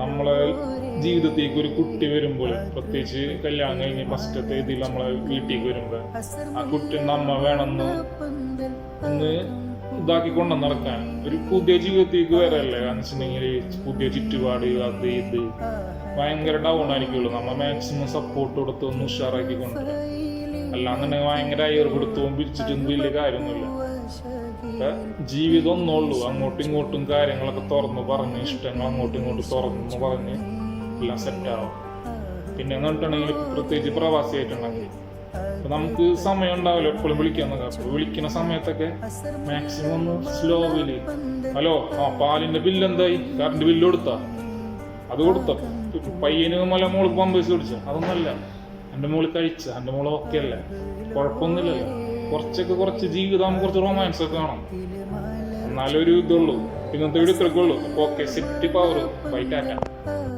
നമ്മളെ ജീവിതത്തേക്ക് ഒരു കുട്ടി വരുമ്പോൾ, പ്രത്യേകിച്ച് കല്യാണം കഴിഞ്ഞ് ഫസ്റ്റത്തെ ഇതിൽ നമ്മളെ വീട്ടിലേക്ക് വരുമ്പോൾ, ആ കുട്ടി നമ്മ വേണമെന്ന് ഒന്ന് ഇതാക്കി കൊണ്ടു നടക്കാൻ, ഒരു പുതിയ ജീവിതത്തേക്ക് വരല്ലേ. കാരണം വെച്ചിട്ടുണ്ടെങ്കിൽ പുതിയ ചുറ്റുപാട്, അത് ഇത് ഭയങ്കര ഡൗൺ ആയിരിക്കുള്ളൂ. നമ്മൾ മാക്സിമം സപ്പോർട്ട് കൊടുത്ത് ഒന്ന് ഉഷാറാക്കി കൊണ്ടുവരാം. അല്ലാന്നുണ്ടെങ്കിൽ ഭയങ്കര അയർ കൊടുത്തും പിരിച്ചിട്ടൊന്നും വലിയ കാര്യമൊന്നുമില്ല. ജീവിതം ഒന്നുള്ളൂ. അങ്ങോട്ടും ഇങ്ങോട്ടും കാര്യങ്ങളൊക്കെ തുറന്ന് പറഞ്ഞ്, ഇഷ്ടങ്ങൾ അങ്ങോട്ടും ഇങ്ങോട്ടും തുറന്ന് പറഞ്ഞ് എല്ലാം സെറ്റാവും. പിന്നെ എന്നിട്ടുണ്ടെങ്കിൽ പ്രത്യേകിച്ച് പ്രവാസിയായിട്ടുണ്ടെങ്കിൽ നമുക്ക് സമയം ഉണ്ടാവില്ല എപ്പോഴും വിളിക്കാന്നൊക്കെ. അപ്പോൾ വിളിക്കുന്ന സമയത്തൊക്കെ മാക്സിമം ഒന്ന് സ്ലോവില്, ഹലോ പാലിന്റെ ബില്ല് എന്തായി, കറണ്ട് ബില്ല് കൊടുത്താ, അത് കൊടുത്ത പയ്യന് മോൾക്ക് പമ്പേഴ്സ് കുടിച്ച, അതൊന്നല്ല, എൻ്റെ മോള് കഴിച്ച, എൻ്റെ മോള് ഓക്കെ അല്ലേ, കുഴപ്പമൊന്നുമില്ലല്ലോ. കുറച്ച് ജീവിതം, കുറച്ച് റൊമാൻസ് ഒക്കെ വേണം, എന്നാലും ഒരു ഇതുള്ളൂ. ഇന്നത്തെ വീഡിയോ ഇത്രയൊക്കെ ഉള്ളൂ. Okay, set power, bye, Tata.